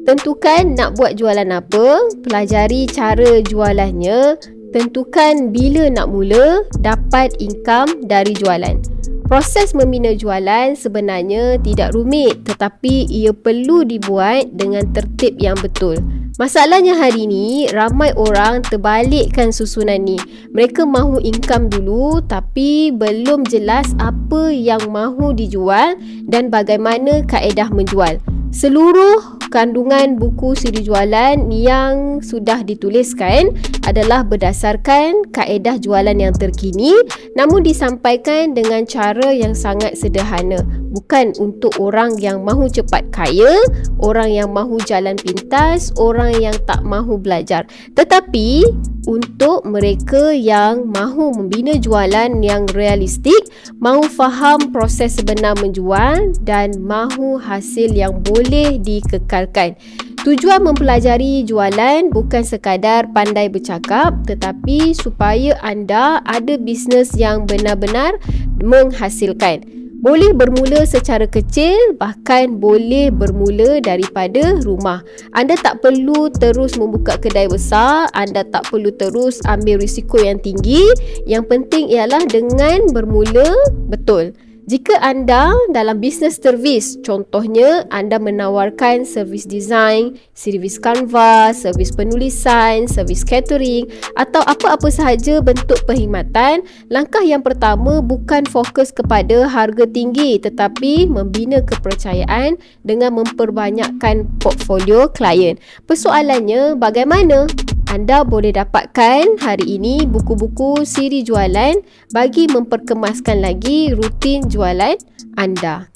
Tentukan nak buat jualan apa, pelajari cara jualannya, tentukan bila nak mula, dapat income dari jualan. Proses membina jualan sebenarnya tidak rumit, tetapi ia perlu dibuat dengan tertib yang betul. Masalahnya hari ni, ramai orang terbalikkan susunan ni. Mereka mahu income dulu tapi belum jelas apa yang mahu dijual dan bagaimana kaedah menjual. Seluruh kandungan buku siri jualan yang sudah dituliskan adalah berdasarkan kaedah jualan yang terkini, namun disampaikan dengan cara yang sangat sederhana. Bukan untuk orang yang mahu cepat kaya, orang yang mahu jalan pintas, orang yang tak mahu belajar. Tetapi untuk mereka yang mahu membina jualan yang realistik, mahu faham proses sebenar menjual dan mahu hasil yang boleh dikekalkan. Tujuan mempelajari jualan bukan sekadar pandai bercakap, tetapi supaya anda ada bisnes yang benar-benar menghasilkan. Boleh bermula secara kecil, bahkan boleh bermula daripada rumah. Anda tak perlu terus membuka kedai besar, anda tak perlu terus ambil risiko yang tinggi. Yang penting ialah dengan bermula betul. Jika anda dalam bisnes servis, contohnya anda menawarkan servis design, servis Canva, servis penulisan, servis catering atau apa-apa sahaja bentuk perkhidmatan, langkah yang pertama bukan fokus kepada harga tinggi tetapi membina kepercayaan dengan memperbanyakkan portfolio klien. Persoalannya, bagaimana? Anda boleh dapatkan hari ini buku-buku siri jualan bagi memperkemaskan lagi rutin jualan anda.